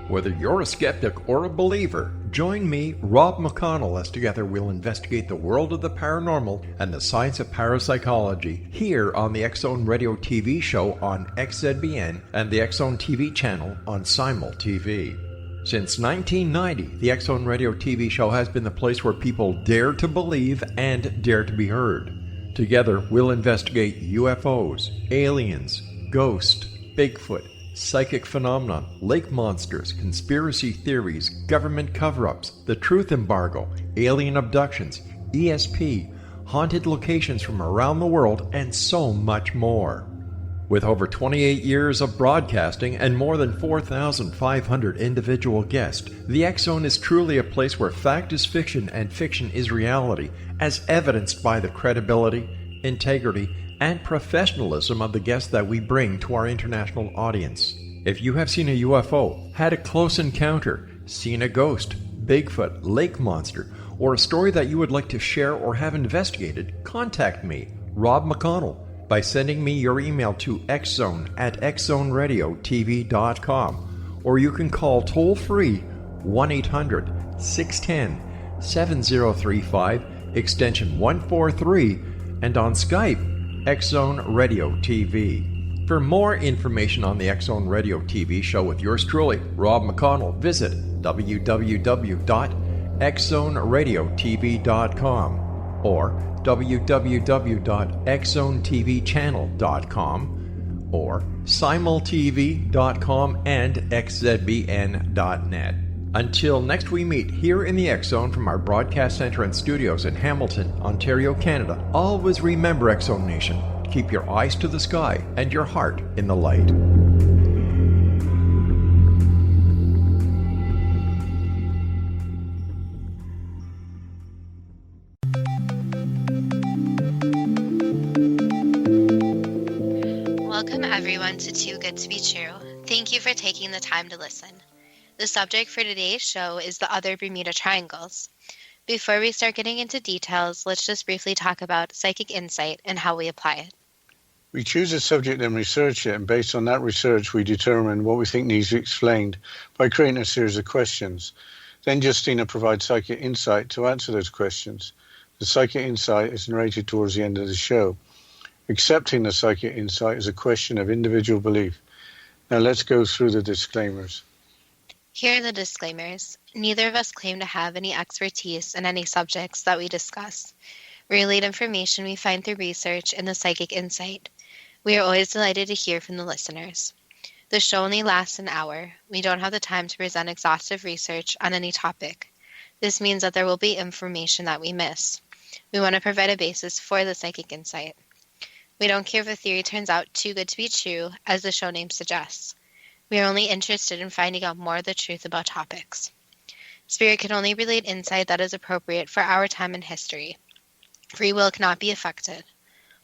Whether you're a skeptic or a believer, join me, Rob McConnell, as together we'll investigate the world of the paranormal and the science of parapsychology here on the X-Zone Radio TV show on XZBN and the X-Zone TV channel on Simul TV. Since 1990, the X-Zone Radio TV show has been the place where people dare to believe and dare to be heard. Together, we'll investigate UFOs, aliens, ghosts, Bigfoot, psychic phenomena, lake monsters, conspiracy theories, government cover-ups, the truth embargo, alien abductions, ESP, haunted locations from around the world, and so much more. With over 28 years of broadcasting and more than 4,500 individual guests, the X-Zone is truly a place where fact is fiction and fiction is reality, as evidenced by the credibility, integrity, and professionalism of the guests that we bring to our international audience. If you have seen a UFO, had a close encounter, seen a ghost, Bigfoot, lake monster, or a story that you would like to share or have investigated, contact me, Rob McConnell, by sending me your email to xzone@xzoneradiotv.com, or you can call toll-free 1-800-610-7035, extension 143, and on Skype, X-Zone Radio TV. For more information on the X-Zone Radio TV show with yours truly, Rob McConnell, visit www.xzoneradiotv.com or www.xzonetvchannel.com or simultv.com and xzbn.net. Until next we meet here in the X-Zone from our broadcast center and studios in Hamilton, Ontario, Canada, always remember, X-Zone Nation, keep your eyes to the sky and your heart in the light. Welcome everyone to Too Good to Be True. Thank you for taking the time to listen. The subject for today's show is the other Bermuda Triangles. Before we start getting into details, let's just briefly talk about psychic insight and how we apply it. We choose a subject and research it, and based on that research, we determine what we think needs to be explained by creating a series of questions. Then Justina provides psychic insight to answer those questions. The psychic insight is narrated towards the end of the show. Accepting the psychic insight is a question of individual belief. Now let's go through the disclaimers. Here are the disclaimers. Neither of us claim to have any expertise in any subjects that we discuss. We relate information we find through research and the psychic insight. We are always delighted to hear from the listeners. The show only lasts an hour. We don't have the time to present exhaustive research on any topic. This means that there will be information that we miss. We want to provide a basis for the psychic insight. We don't care if a theory turns out too good to be true, as the show name suggests. We are only interested in finding out more of the truth about topics. Spirit can only relate insight that is appropriate for our time and history. Free will cannot be affected.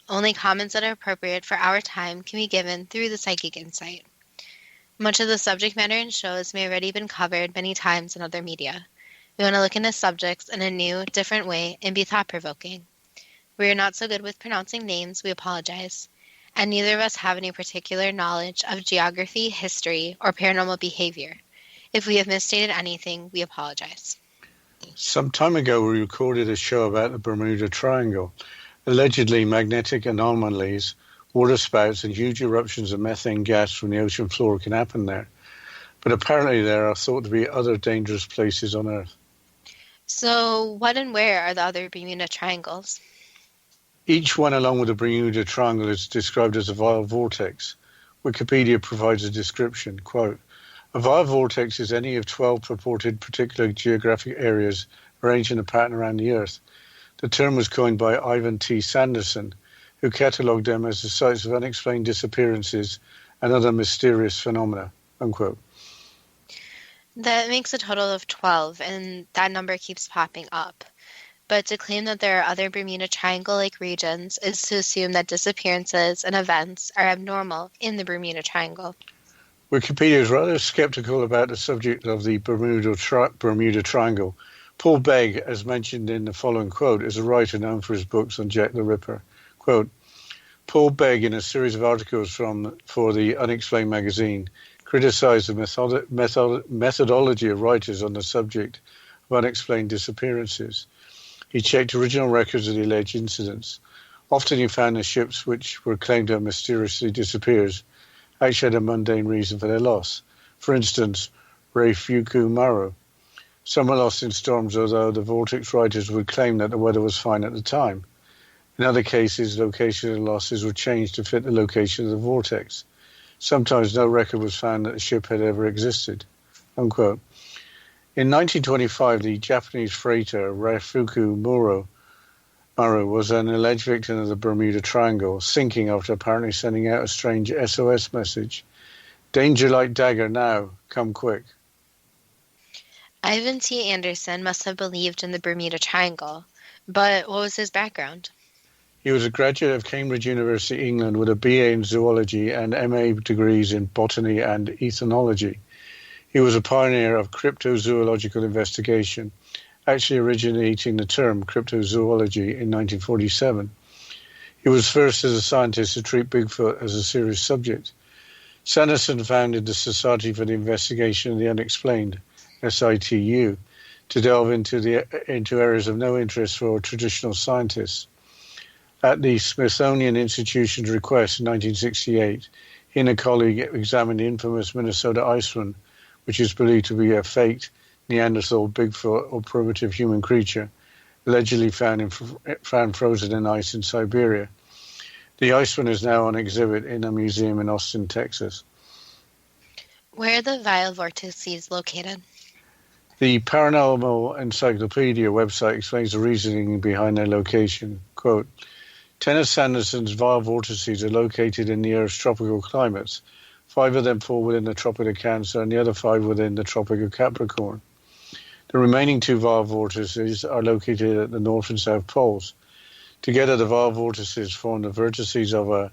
Only comments that are appropriate for our time can be given through the psychic insight. Much of the subject matter in shows may already been covered many times in other media. We want to look into subjects in a new, different way and be thought-provoking. We are not so good with pronouncing names, we apologize. And neither of us have any particular knowledge of geography, history, or paranormal behavior. If we have misstated anything, we apologize. Some time ago, we recorded a show about the Bermuda Triangle. Allegedly, magnetic anomalies, water spouts, and huge eruptions of methane gas from the ocean floor can happen there. But apparently there are thought to be other dangerous places on Earth. So what and where are the other Bermuda Triangles? Each one, along with the Bermuda Triangle, is described as a vile vortex. Wikipedia provides a description, quote, "A vile vortex is any of 12 purported particular geographic areas arranged in a pattern around the Earth. The term was coined by Ivan T. Sanderson, who catalogued them as the sites of unexplained disappearances and other mysterious phenomena," unquote. That makes a total of 12, and that number keeps popping up. But to claim that there are other Bermuda Triangle-like regions is to assume that disappearances and events are abnormal in the Bermuda Triangle. Wikipedia is rather skeptical about the subject of the Bermuda Triangle. Paul Begg, as mentioned in the following quote, is a writer known for his books on Jack the Ripper. Quote, Paul Begg, in a series of articles for the Unexplained magazine, criticized the methodology of writers on the subject of unexplained disappearances. He checked original records of the alleged incidents. Often he found the ships which were claimed to have mysteriously disappeared actually had a mundane reason for their loss. For instance, Rei-Fuku Maru. Some were lost in storms, although the vortex writers would claim that the weather was fine at the time. In other cases, location of the losses were changed to fit the location of the vortex. Sometimes no record was found that the ship had ever existed. Unquote. In 1925, the Japanese freighter Rei-Fuku Maru was an alleged victim of the Bermuda Triangle, sinking after apparently sending out a strange SOS message. Danger like dagger now, come quick. Ivan T. Anderson must have believed in the Bermuda Triangle, but what was his background? He was a graduate of Cambridge University, England, with a BA in zoology and MA degrees in botany and ethnology. He was a pioneer of cryptozoological investigation, actually originating the term cryptozoology in 1947. He was first as a scientist to treat Bigfoot as a serious subject. Sanderson founded the Society for the Investigation of the Unexplained, SITU, to delve into areas of no interest for traditional scientists. At the Smithsonian Institution's request in 1968, he and a colleague examined the infamous Minnesota iceman, which is believed to be a faked Neanderthal, Bigfoot, or primitive human creature, allegedly found frozen in ice in Siberia. The iceman is now on exhibit in a museum in Austin, Texas. Where are the vile vortices located? The Paranormal Encyclopedia website explains the reasoning behind their location. Quote, 10 of Sanderson's vile vortices are located in the Earth's tropical climates. 5 of them fall within the Tropic of Cancer and the other 5 within the Tropic of Capricorn. The remaining 2 vile vortices are located at the North and South Poles. Together, the vile vortices form the vertices of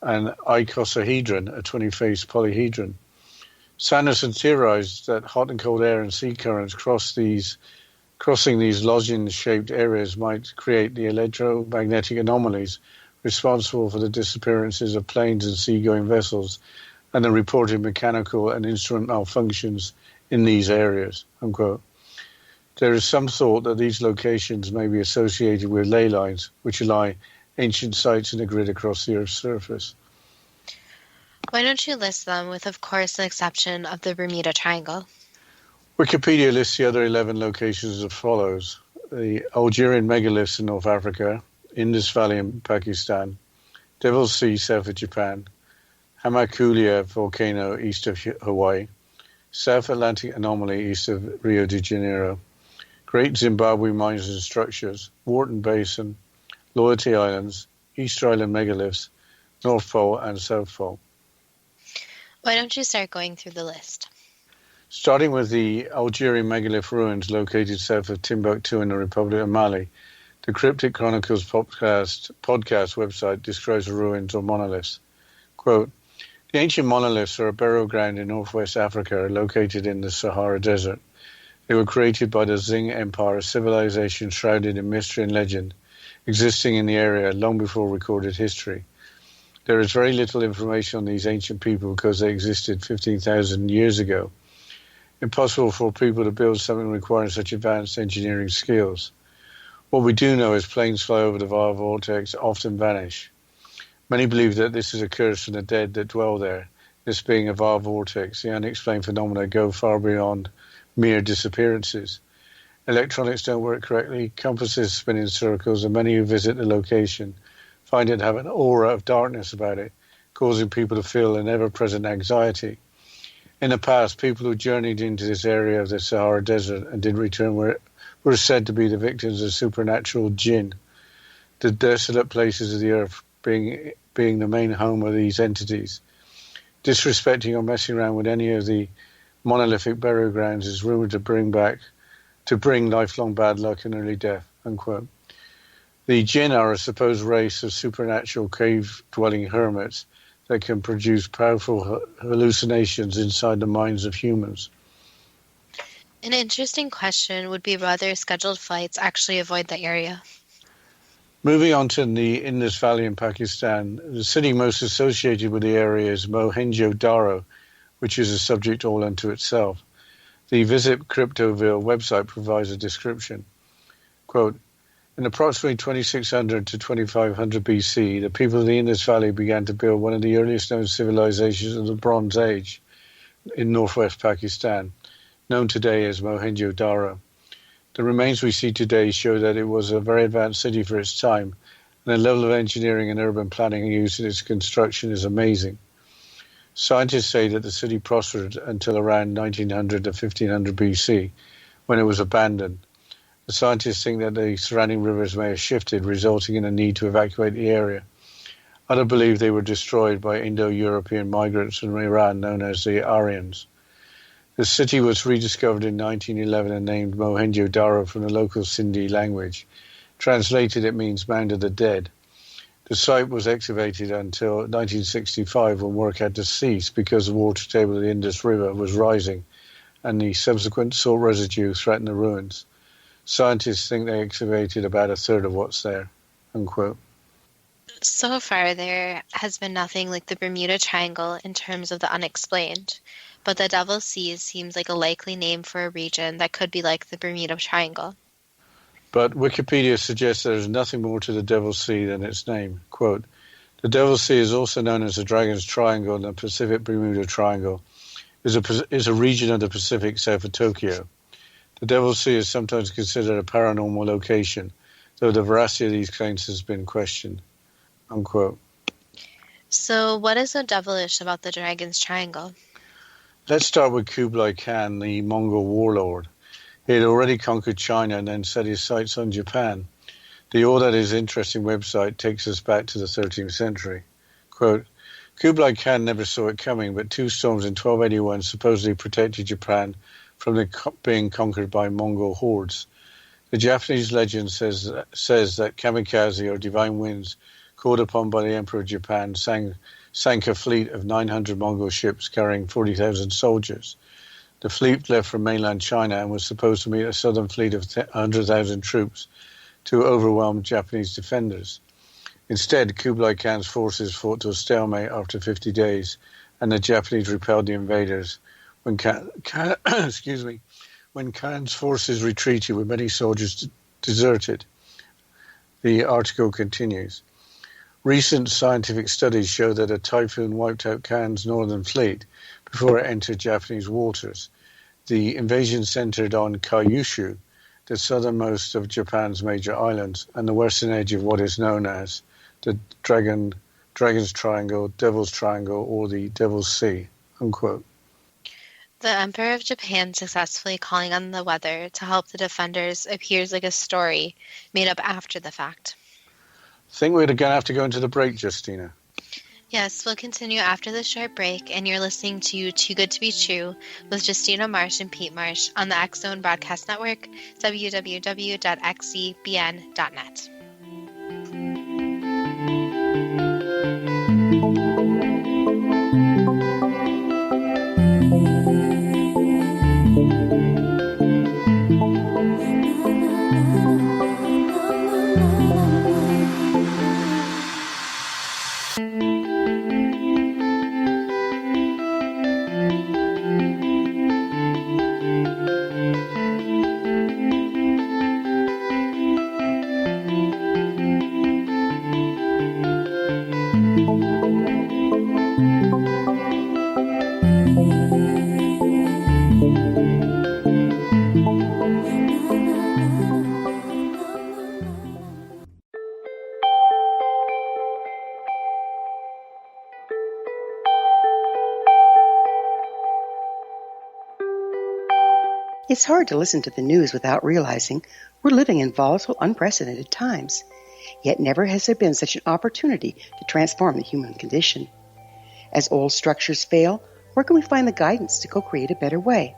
an icosahedron, a 20-faced polyhedron. Sanderson theorized that hot and cold air and sea currents crossing these lozenge-shaped areas might create the electromagnetic anomalies responsible for the disappearances of planes and seagoing vessels and the reported mechanical and instrument malfunctions in these areas. Unquote. There is some thought that these locations may be associated with ley lines, which lie ancient sites in a grid across the Earth's surface. Why don't you list them with, of course, an exception of the Bermuda Triangle? Wikipedia lists the other 11 locations as follows. The Algerian megaliths in North Africa, Indus Valley in Pakistan, Devil's Sea south of Japan, Hamakulia volcano east of Hawaii, South Atlantic anomaly east of Rio de Janeiro, Great Zimbabwe mines and structures, Wharton Basin, Loyalty Islands, Easter Island megaliths, North Pole and South Pole. Why don't you start going through the list? Starting with the Algerian megalith ruins located south of Timbuktu in the Republic of Mali, the Cryptic Chronicles podcast website describes the ruins or monoliths. Quote, the ancient monoliths are a burial ground in northwest Africa located in the Sahara Desert. They were created by the Xing Empire, a civilization shrouded in mystery and legend, existing in the area long before recorded history. There is very little information on these ancient people because they existed 15,000 years ago. Impossible for people to build something requiring such advanced engineering skills. What we do know is planes fly over the vile vortex often vanish. Many believe that this is a curse from the dead that dwell there. This being a vile vortex, the unexplained phenomena go far beyond mere disappearances. Electronics don't work correctly, compasses spin in circles, and many who visit the location find it to have an aura of darkness about it, causing people to feel an ever-present anxiety. In the past, people who journeyed into this area of the Sahara Desert and did return were said to be the victims of supernatural jinn, the desolate places of the earth being the main home of these entities. Disrespecting or messing around with any of the monolithic burial grounds is rumored to bring lifelong bad luck and early death. Unquote. The jinn are a supposed race of supernatural cave-dwelling hermits that can produce powerful hallucinations inside the minds of humans. An interesting question would be whether scheduled flights actually avoid the area. Moving on to the Indus Valley in Pakistan, the city most associated with the area is Mohenjo-Daro, which is a subject all unto itself. The Visit Cryptoville website provides a description. Quote, in approximately 2600 to 2500 BC, the people of the Indus Valley began to build one of the earliest known civilizations of the Bronze Age in northwest Pakistan, known today as Mohenjo-Daro. The remains we see today show that it was a very advanced city for its time, and the level of engineering and urban planning used in its construction is amazing. Scientists say that the city prospered until around 1900 to 1500 BC, when it was abandoned. The scientists think that the surrounding rivers may have shifted, resulting in a need to evacuate the area. Others believe they were destroyed by Indo-European migrants from Iran known as the Aryans. The city was rediscovered in 1911 and named Mohenjo-Daro from the local Sindhi language. Translated, it means Mound of the Dead. The site was excavated until 1965 when work had to cease because the water table of the Indus River was rising and the subsequent salt residue threatened the ruins. Scientists think they excavated about a third of what's there, unquote. So far, there has been nothing like the Bermuda Triangle in terms of the unexplained, but the Devil's Sea seems like a likely name for a region that could be like the Bermuda Triangle. But Wikipedia suggests there is nothing more to the Devil's Sea than its name. Quote, the Devil's Sea is also known as the Dragon's Triangle and the Pacific Bermuda Triangle. Is a region of the Pacific south of Tokyo. The Devil's Sea is sometimes considered a paranormal location, though the veracity of these claims has been questioned, unquote. So what is so devilish about the Dragon's Triangle? Let's start with Kublai Khan, the Mongol warlord. He had already conquered China and then set his sights on Japan. The All That Is Interesting website takes us back to the 13th century. Quote, Kublai Khan never saw it coming, but two storms in 1281 supposedly protected Japan from being conquered by Mongol hordes. The Japanese legend says that kamikaze, or divine winds, called upon by the Emperor of Japan, sank a fleet of 900 Mongol ships carrying 40,000 soldiers. The fleet left from mainland China and was supposed to meet a southern fleet of 100,000 troops to overwhelm Japanese defenders. Instead, Kublai Khan's forces fought to a stalemate after 50 days, and the Japanese repelled the invaders. When Khan's forces retreated with many soldiers deserted. The article continues. Recent scientific studies show that a typhoon wiped out Khan's northern fleet before it entered Japanese waters. The invasion centered on Kyushu, the southernmost of Japan's major islands, and the western edge of what is known as the Dragon's Triangle, Devil's Triangle, or the Devil's Sea, unquote. The Emperor of Japan successfully calling on the weather to help the defenders appears like a story made up after the fact. I think we're going to have to go into the break, Justina. Yes, we'll continue after the short break, and you're listening to Too Good to Be True with Justina Marsh and Pete Marsh on the X-Zone Broadcast Network, www.xzbn.net. It's hard to listen to the news without realizing we're living in volatile, unprecedented times. Yet never has there been such an opportunity to transform the human condition. As old structures fail, where can we find the guidance to co-create a better way?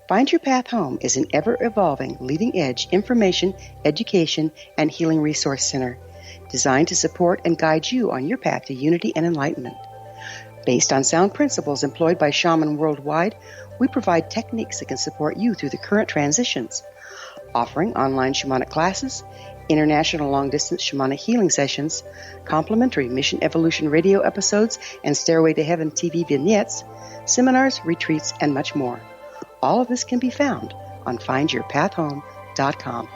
Find Your Path Home is an ever-evolving, leading-edge information, education, and healing resource center designed to support and guide you on your path to unity and enlightenment. Based on sound principles employed by shamans worldwide, we provide techniques that can support you through the current transitions, offering online shamanic classes, International long-distance shamanic healing sessions, complimentary Mission Evolution radio episodes and Stairway to Heaven TV vignettes, seminars, retreats, and much more. All of this can be found on findyourpathhome.com.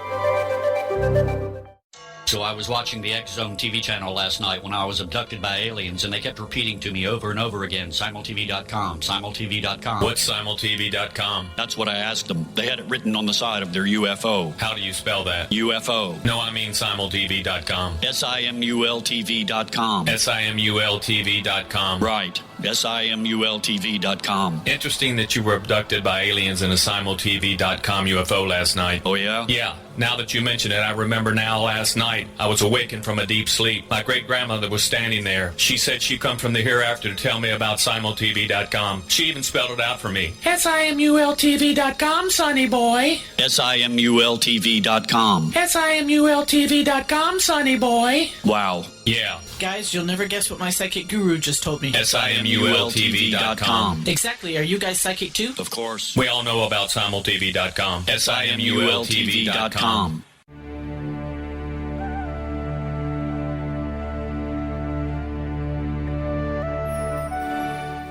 So I was watching the X Zone TV channel last night when I was abducted by aliens, and they kept repeating to me over and over again, simultv.com, simultv.com. What's simultv.com? That's what I asked them. They had it written on the side of their UFO. How do you spell that? UFO. No, I mean simultv.com. simultv.com. simultv.com. Right. simultv.com. Interesting that you were abducted by aliens in a simultv.com UFO last night. Oh, yeah? Yeah. Now that you mention it, I remember now last night I was awakened from a deep sleep. My great-grandmother was standing there. She said she'd come from the hereafter to tell me about simultv.com. She even spelled it out for me. simultv.com, sonny boy. simultv.com. simultv.com, sonny boy. Wow. Yeah. Guys, you'll never guess what my psychic guru just told me. simultv.com. Exactly. Are you guys psychic too? Of course. We all know about simultv.com. simultv.com.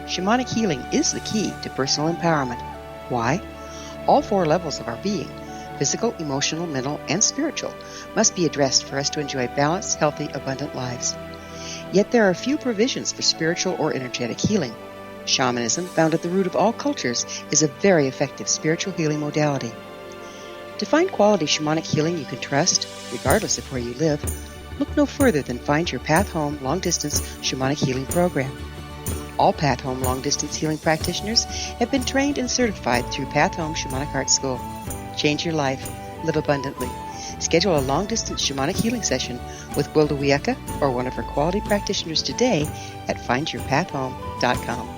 Shamanic healing is the key to personal empowerment. Why? All 4 levels of our being, physical, emotional, mental, and spiritual, must be addressed for us to enjoy balanced, healthy, abundant lives. Yet there are few provisions for spiritual or energetic healing. Shamanism, found at the root of all cultures, is a very effective spiritual healing modality. To find quality shamanic healing you can trust, regardless of where you live, look no further than Find Your Path Home Long-Distance Shamanic Healing Program. All Path Home Long-Distance Healing practitioners have been trained and certified through Path Home Shamanic Art School. Change your life. Live abundantly. Schedule a long-distance shamanic healing session with Wilda Wieka or one of her quality practitioners today at findyourpathhome.com.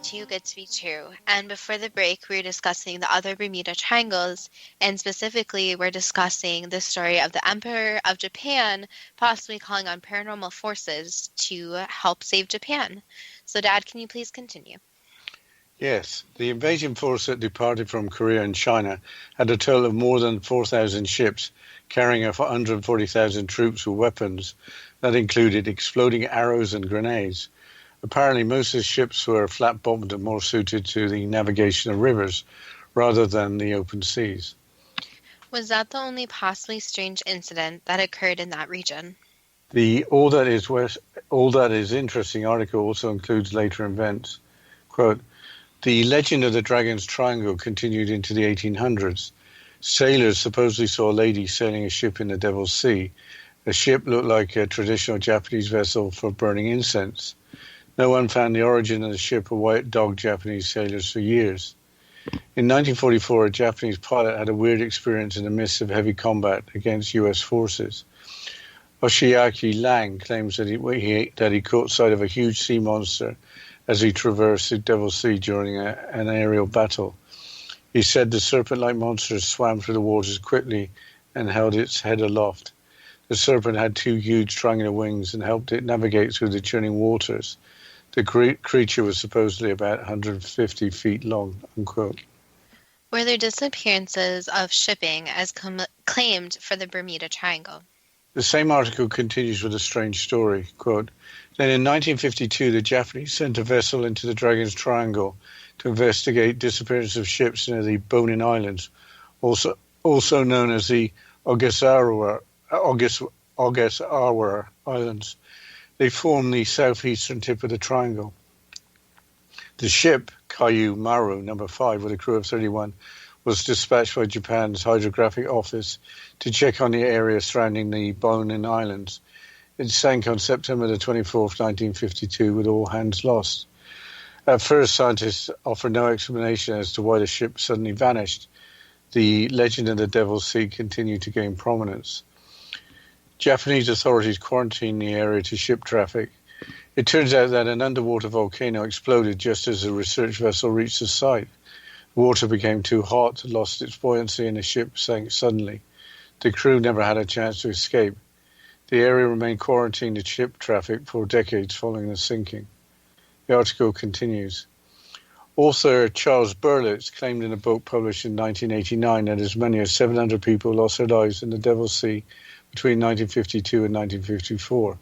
Too Good to Be True. And before the break, we were discussing the other Bermuda Triangles, and specifically we're discussing the story of the Emperor of Japan possibly calling on paranormal forces to help save Japan. So, Dad, can you please continue? Yes, the invasion force that departed from Korea and China had a total of more than 4,000 ships, carrying 140,000 troops with weapons that included exploding arrows and grenades. Apparently, most of the ships were flat-bottomed and more suited to the navigation of rivers rather than the open seas. Was that the only possibly strange incident that occurred in that region? The All That Is Interesting article also includes later events. Quote, the legend of the Dragon's Triangle continued into the 1800s. Sailors supposedly saw a lady sailing a ship in the Devil's Sea. The ship looked like a traditional Japanese vessel for burning incense. No one found the origin of the ship or why it dogged Japanese sailors for years. In 1944, a Japanese pilot had a weird experience in the midst of heavy combat against U.S. forces. Oshiaki Lang claims that he caught sight of a huge sea monster as he traversed the Devil's Sea during an aerial battle. He said the serpent-like monster swam through the waters quickly and held its head aloft. The serpent had 2 huge triangular wings and helped it navigate through the churning waters. The creature was supposedly about 150 feet long, unquote. Were there disappearances of shipping as claimed for the Bermuda Triangle? The same article continues with a strange story, quote, then in 1952 the Japanese sent a vessel into the Dragon's Triangle to investigate disappearance of ships near the Bonin Islands, also known as the Ogasawara Islands. They form the southeastern tip of the triangle. The ship, Kaiyu Maru No. 5, with a crew of 31, was dispatched by Japan's Hydrographic Office to check on the area surrounding the Bonin Islands. It sank on September the 24th, 1952, with all hands lost. At first, scientists offered no explanation as to why the ship suddenly vanished. The legend of the Devil's Sea continued to gain prominence. Japanese authorities quarantined the area to ship traffic. It turns out that an underwater volcano exploded just as the research vessel reached the site. The water became too hot, lost its buoyancy, and the ship sank suddenly. The crew never had a chance to escape. The area remained quarantined to ship traffic for decades following the sinking. The article continues. Author Charles Berlitz claimed in a book published in 1989 that as many as 700 people lost their lives in the Devil's Sea between 1952 and 1954.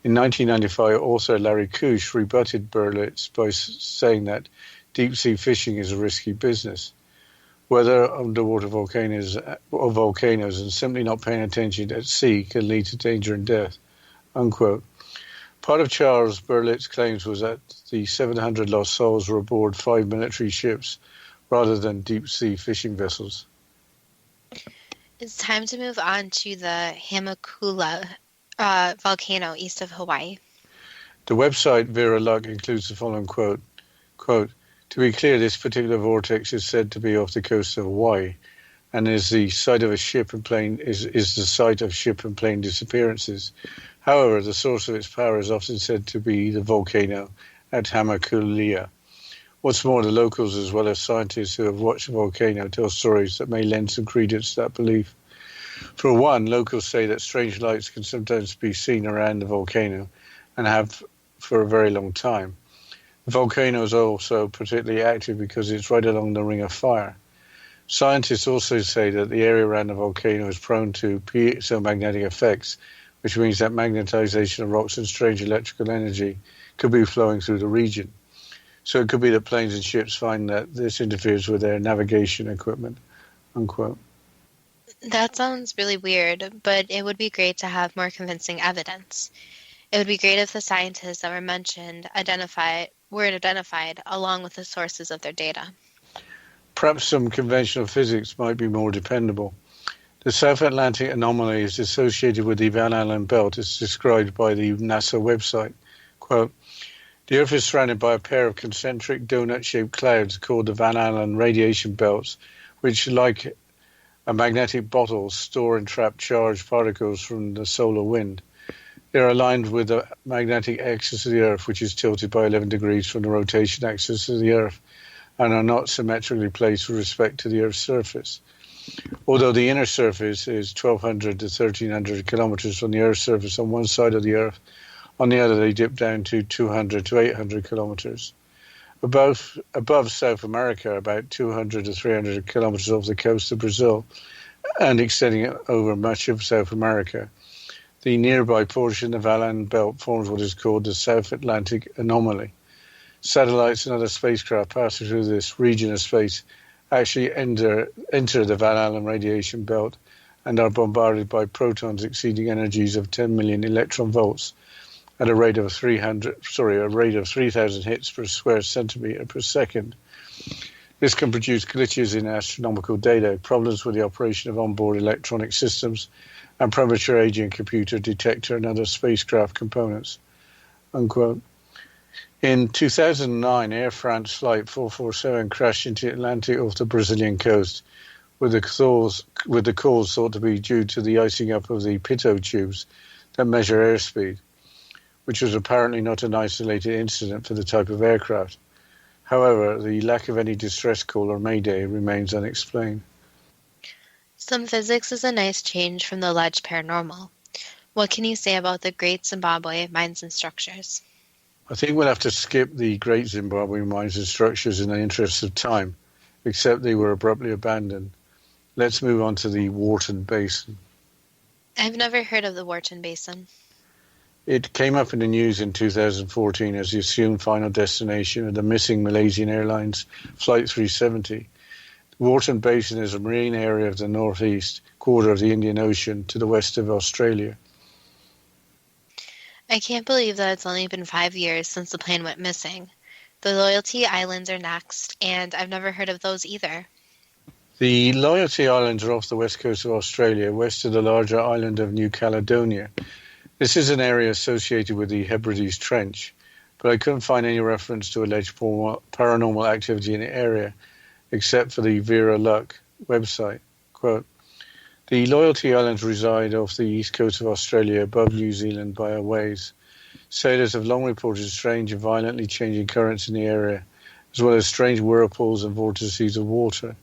In 1995, author Larry Kusch rebutted Berlitz by saying that deep-sea fishing is a risky business. Weather, underwater volcanoes and simply not paying attention at sea can lead to danger and death, unquote. Part of Charles Berlitz's claims was that the 700 lost souls were aboard 5 military ships rather than deep-sea fishing vessels. It's time to move on to the Hamakula volcano east of Hawaii. The website Vera Luck includes the following quote, "To be clear, this particular vortex is said to be off the coast of Hawaii and is the site of ship and plane disappearances. However, the source of its power is often said to be the volcano at Hamakulia. What's more, the locals as well as scientists who have watched the volcano tell stories that may lend some credence to that belief. For one, locals say that strange lights can sometimes be seen around the volcano and have for a very long time. The volcano is also particularly active because it's right along the ring of fire. Scientists also say that the area around the volcano is prone to piezo-magnetic effects, which means that magnetization of rocks and strange electrical energy could be flowing through the region. So it could be that planes and ships find that this interferes with their navigation equipment," unquote. That sounds really weird, but it would be great to have more convincing evidence. It would be great if the scientists that were mentioned were identified along with the sources of their data. Perhaps some conventional physics might be more dependable. The South Atlantic anomaly is associated with the Van Allen belt as described by the NASA website. Quote, "The Earth is surrounded by a pair of concentric donut-shaped clouds called the Van Allen radiation belts, which, like a magnetic bottle, store and trap charged particles from the solar wind. They are aligned with the magnetic axis of the Earth, which is tilted by 11 degrees from the rotation axis of the Earth, and are not symmetrically placed with respect to the Earth's surface. Although the inner surface is 1,200 to 1,300 kilometers from the Earth's surface on one side of the Earth, on the other they dip down to 200 to 800 kilometers. Above South America, about 200 to 300 kilometers off the coast of Brazil, and extending over much of South America, the nearby portion of the Van Allen belt forms what is called the South Atlantic anomaly. Satellites and other spacecraft passing through this region of space actually enter the Van Allen radiation belt and are bombarded by protons exceeding energies of 10 million electron volts at a rate of 3,000 hits per square centimeter per second. This can produce glitches in astronomical data, problems with the operation of onboard electronic systems, and premature aging computer detector and other spacecraft components," unquote. In 2009, Air France Flight 447 crashed into the Atlantic off the Brazilian coast, with the cause thought to be due to the icing up of the pitot tubes that measure airspeed, which was apparently not an isolated incident for the type of aircraft. However, the lack of any distress call or mayday remains unexplained. Some physics is a nice change from the alleged paranormal. What can you say about the Great Zimbabwe Mines and Structures? I think we'll have to skip the Great Zimbabwe Mines and Structures in the interest of time, except they were abruptly abandoned. Let's move on to the Wharton Basin. I've never heard of the Wharton Basin. It came up in the news in 2014 as the assumed final destination of the missing Malaysian Airlines Flight 370. The Wharton Basin is a marine area of the northeast quarter of the Indian Ocean to the west of Australia. I can't believe that it's only been 5 years since the plane went missing. The Loyalty Islands are next, and I've never heard of those either. The Loyalty Islands are off the west coast of Australia, west of the larger island of New Caledonia. This is an area associated with the Hebrides Trench, but I couldn't find any reference to alleged paranormal activity in the area, except for the Vera Luck website. Quote, "The Loyalty Islands reside off the east coast of Australia above New Zealand by a ways. Sailors have long reported strange and violently changing currents in the area, as well as strange whirlpools and vortices of water.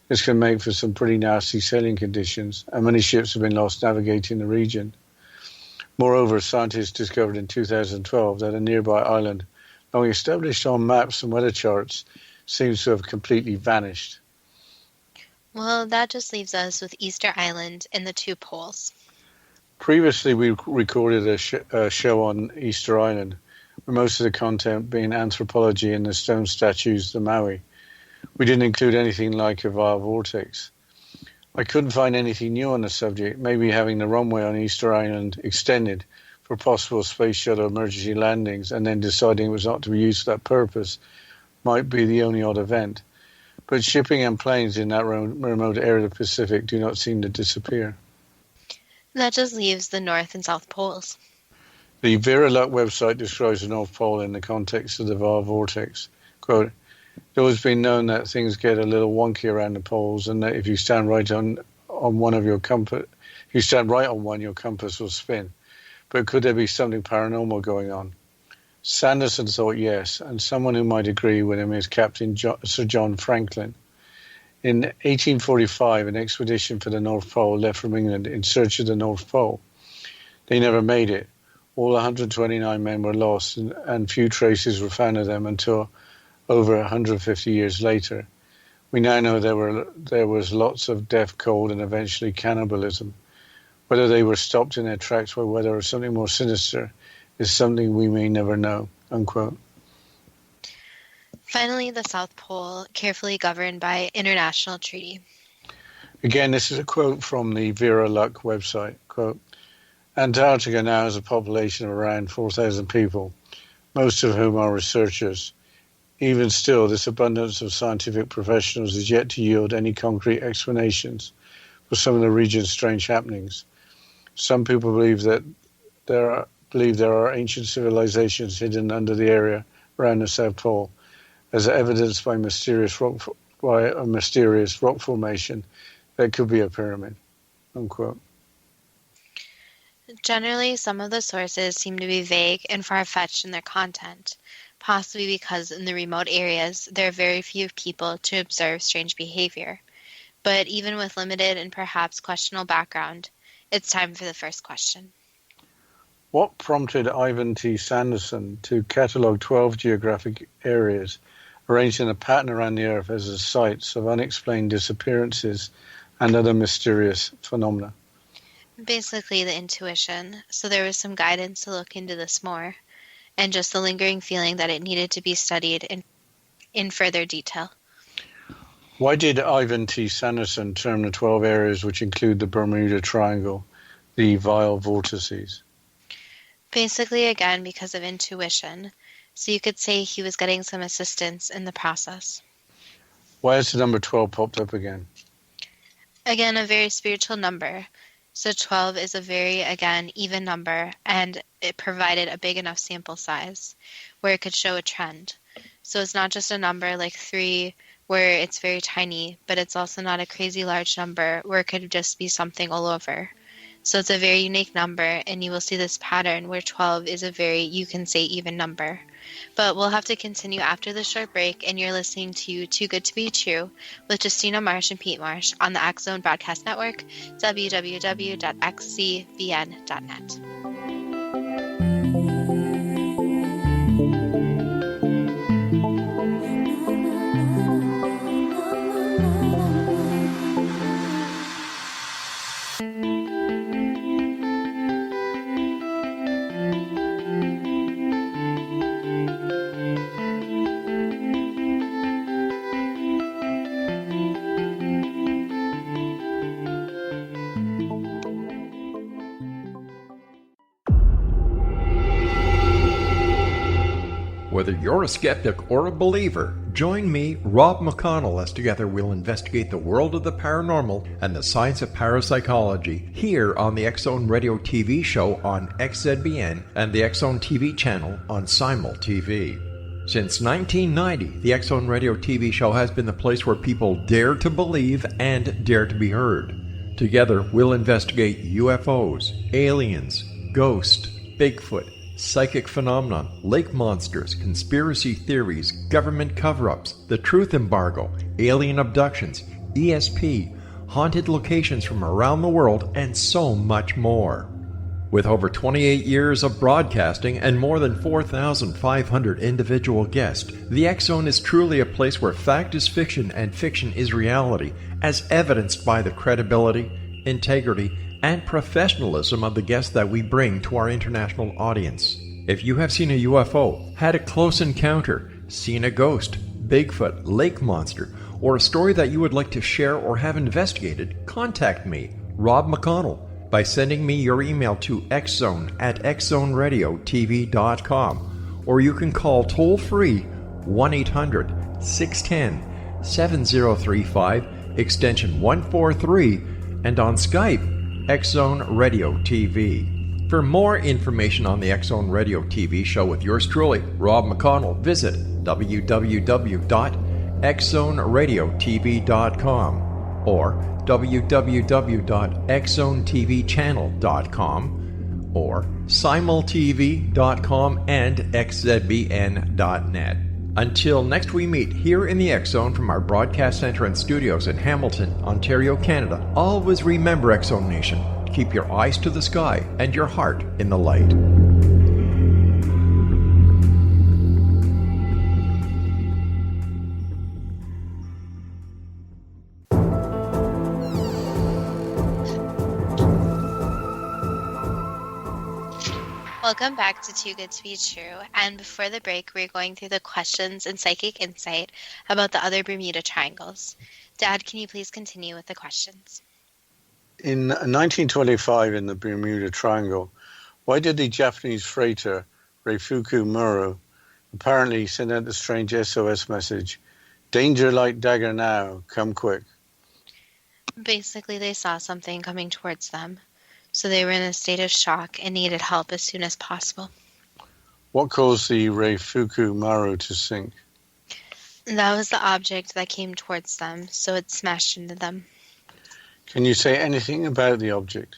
This can make for some pretty nasty sailing conditions, and many ships have been lost navigating the region. Moreover, scientists discovered in 2012 that a nearby island, long established on maps and weather charts, seems to have completely vanished. Well, that just leaves us with Easter Island and the two poles. Previously, we recorded a show on Easter Island, with most of the content being anthropology and the stone statues, the Maui. We didn't include anything like a vile vortex. I couldn't find anything new on the subject. Maybe having the runway on Easter Island extended for possible space shuttle emergency landings and then deciding it was not to be used for that purpose might be the only odd event. But shipping and planes in that remote area of the Pacific do not seem to disappear. That just leaves the North and South Poles. The Vera Luck website describes the North Pole in the context of the vile vortex. Quote, "It has been known that things get a little wonky around the poles, and that if you stand right on one of your compass, your compass will spin. But could there be something paranormal going on?" Sanderson thought yes, and someone who might agree with him is Captain Sir John Franklin. In 1845, an expedition for the North Pole left from England in search of the North Pole. They never made it. All 129 men were lost, and few traces were found of them until over 150 years later. We now know there was lots of death, cold, and eventually cannibalism. Whether they were stopped in their tracks by weather or something more sinister is something we may never know, unquote. Finally, the South Pole, carefully governed by international treaty. Again, this is a quote from the Vera Luck website. Quote, "Antarctica now has a population of around 4,000 people, most of whom are researchers. Even still, this abundance of scientific professionals is yet to yield any concrete explanations for some of the region's strange happenings. Some people believe that there are ancient civilizations hidden under the area around the South Pole, as evidenced by a mysterious rock formation that could be a pyramid," unquote. Generally, some of the sources seem to be vague and far-fetched in their content, possibly because in the remote areas there are very few people to observe strange behavior. But even with limited and perhaps questionable background, it's time for the first question. What prompted Ivan T. Sanderson to catalogue 12 geographic areas arranged in a pattern around the Earth as the sites of unexplained disappearances and other mysterious phenomena? Basically, the intuition. So there was some guidance to look into this more, and just the lingering feeling that it needed to be studied in further detail. Why did Ivan T. Sanderson term the 12 areas which include the Bermuda Triangle the vile vortices? Basically, again, because of intuition. So you could say he was getting some assistance in the process. Why has the number 12 popped up again? Again, a very spiritual number. So 12 is a very, again, even number, and it provided a big enough sample size where it could show a trend. So it's not just a number like 3 where it's very tiny, but it's also not a crazy large number where it could just be something all over. So it's a very unique number, and you will see this pattern where 12 is a very, you can say, even number. But we'll have to continue after this short break, and you're listening to Too Good to Be True with Justina Marsh and Pete Marsh on the X Zone Broadcast Network, www.xzbn.net. Whether you're a skeptic or a believer, join me, Rob McConnell, as together we'll investigate the world of the paranormal and the science of parapsychology here on the X Zone Radio TV show on XZBN and the X Zone TV channel on Simul TV. Since 1990, the X Zone Radio TV show has been the place where people dare to believe and dare to be heard. Together, we'll investigate UFOs, aliens, ghosts, Bigfoot, psychic phenomenon, lake monsters, conspiracy theories, government cover-ups, the truth embargo, alien abductions, ESP, haunted locations from around the world, and so much more. With over 28 years of broadcasting and more than 4,500 individual guests, the X Zone is truly a place where fact is fiction and fiction is reality, as evidenced by the credibility, integrity, and professionalism of the guests that we bring to our international audience. If you have seen a UFO, had a close encounter, seen a ghost, Bigfoot, lake monster, or a story that you would like to share or have investigated, contact me, Rob McConnell, by sending me your email to xzone@xzoneradiotv.com, or you can call toll-free 1-800-610-7035, extension 143, and on Skype, X Zone Radio TV. For more information on the X Zone Radio TV show with yours truly, Rob McConnell, visit www.xzoneradiotv.com or www.xzonetvchannel.com or simultv.com and xzbn.net. Until next we meet here in the X Zone from our broadcast center and studios in Hamilton, Ontario, Canada, always remember, X Zone Nation, keep your eyes to the sky and your heart in the light. Welcome back to Too Good to Be True, and before the break we're going through the questions and psychic insight about the other Bermuda Triangles. Dad, can you please continue with the questions? In 1925 in the Bermuda Triangle, why did the Japanese freighter Reifuku Muro apparently send out the strange SOS message, "Danger like dagger now, come quick"? Basically, they saw something coming towards them, so they were in a state of shock and needed help as soon as possible. What caused the Reifuku Maru to sink? That was the object that came towards them, so it smashed into them. Can you say anything about the object?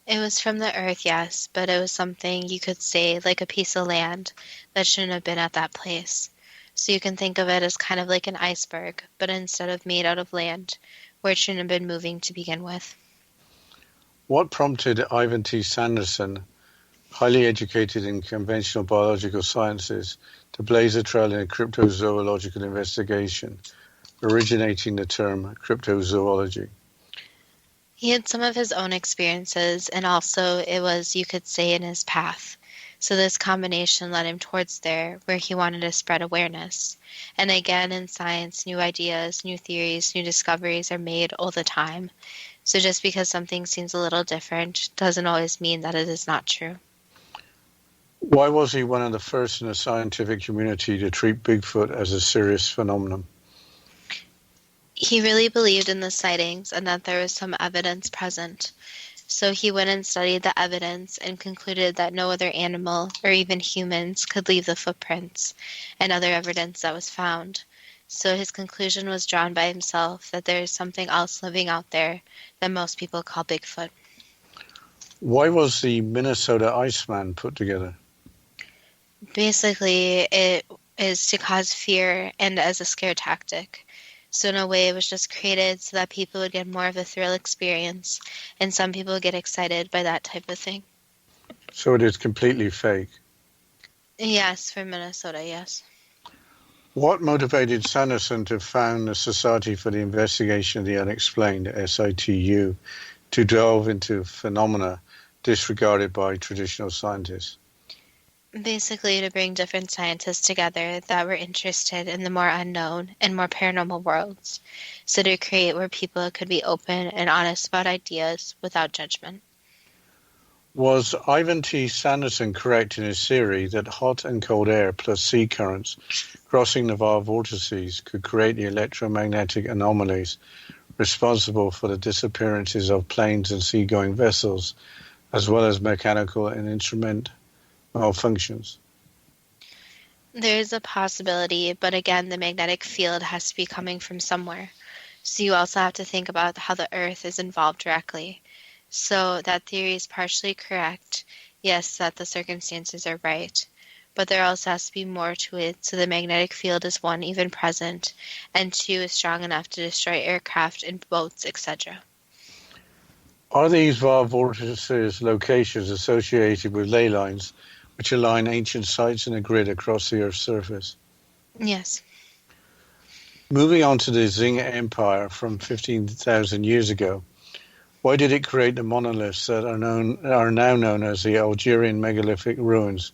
It was from the earth, yes, but it was something you could say like a piece of land that shouldn't have been at that place. So you can think of it as kind of like an iceberg, but instead of made out of land, where it shouldn't have been moving to begin with. What prompted Ivan T. Sanderson, highly educated in conventional biological sciences, to blaze a trail in a cryptozoological investigation, originating the term cryptozoology? He had some of his own experiences, and also it was, you could say, in his path. So this combination led him towards there, where he wanted to spread awareness. And again, in science, new ideas, new theories, new discoveries are made all the time. So just because something seems a little different doesn't always mean that it is not true. Why was he one of the first in the scientific community to treat Bigfoot as a serious phenomenon? He really believed in the sightings and that there was some evidence present. So he went and studied the evidence and concluded that no other animal or even humans could leave the footprints and other evidence that was found. So his conclusion was drawn by himself that there is something else living out there that most people call Bigfoot. Why was the Minnesota Iceman put together? Basically, it is to cause fear and as a scare tactic. So in a way, it was just created so that people would get more of a thrill experience, and some people get excited by that type of thing. So it is completely fake? Yes, for Minnesota, yes. What motivated Sanderson to found the Society for the Investigation of the Unexplained, SITU, to delve into phenomena disregarded by traditional scientists? Basically, to bring different scientists together that were interested in the more unknown and more paranormal worlds. So to create where people could be open and honest about ideas without judgment. Was Ivan T. Sanderson correct in his theory that hot and cold air plus sea currents crossing Navarre vortices could create the electromagnetic anomalies responsible for the disappearances of planes and seagoing vessels, as well as mechanical and instrument malfunctions? There is a possibility, but again, the magnetic field has to be coming from somewhere. So you also have to think about how the Earth is involved directly. So that theory is partially correct. Yes, that the circumstances are right. But there also has to be more to it, so the magnetic field is one, even present, and two, is strong enough to destroy aircraft and boats, etc. Are these vile vortices locations associated with ley lines which align ancient sites in a grid across the Earth's surface? Yes. Moving on to the Zing Empire from 15,000 years ago, why did it create the monoliths that are now known as the Algerian megalithic ruins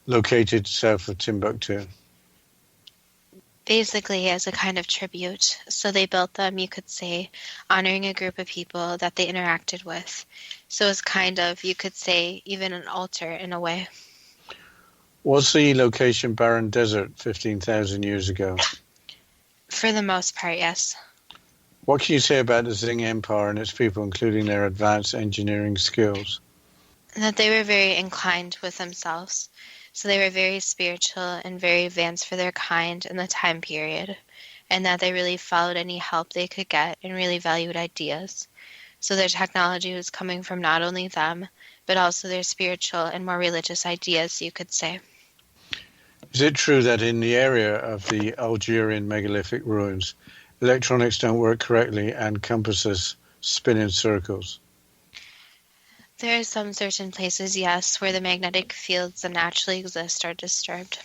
located south of Timbuktu? Basically, as a kind of tribute. So they built them, you could say, honoring a group of people that they interacted with. So it's kind of, you could say, even an altar in a way. Was the location barren desert 15,000 years ago? For the most part, yes. What can you say about the Zing Empire and its people, including their advanced engineering skills? That they were very inclined with themselves. So they were very spiritual and very advanced for their kind in the time period, and that they really followed any help they could get and really valued ideas. So their technology was coming from not only them, but also their spiritual and more religious ideas, you could say. Is it true that in the area of the Algerian megalithic ruins, electronics don't work correctly and compasses spin in circles? There are some certain places, yes, where the magnetic fields that naturally exist are disturbed.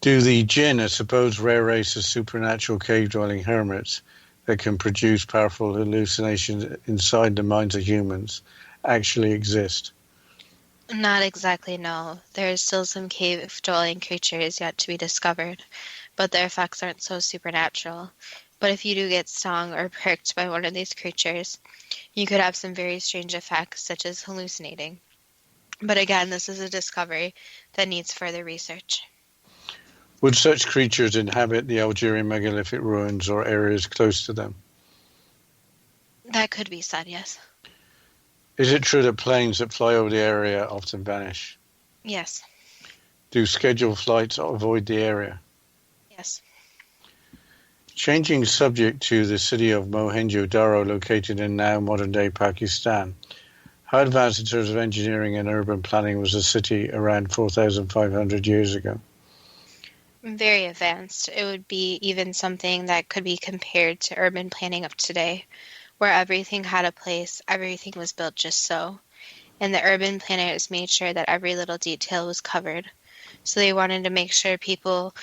Do the jinn, a supposed rare race of supernatural cave-dwelling hermits that can produce powerful hallucinations inside the minds of humans, actually exist? Not exactly, no. There are still some cave-dwelling creatures yet to be discovered, but their effects aren't so supernatural. But if you do get stung or pricked by one of these creatures, you could have some very strange effects, such as hallucinating. But again, this is a discovery that needs further research. Would such creatures inhabit the Algerian megalithic ruins or areas close to them? That could be said, yes. Is it true that planes that fly over the area often vanish? Yes. Do scheduled flights avoid the area? Yes. Changing subject to the city of Mohenjo-Daro, located in now modern-day Pakistan, how advanced in terms of engineering and urban planning was the city around 4,500 years ago? Very advanced. It would be even something that could be compared to urban planning of today, where everything had a place, everything was built just so. And the urban planners made sure that every little detail was covered. So they wanted to make sure people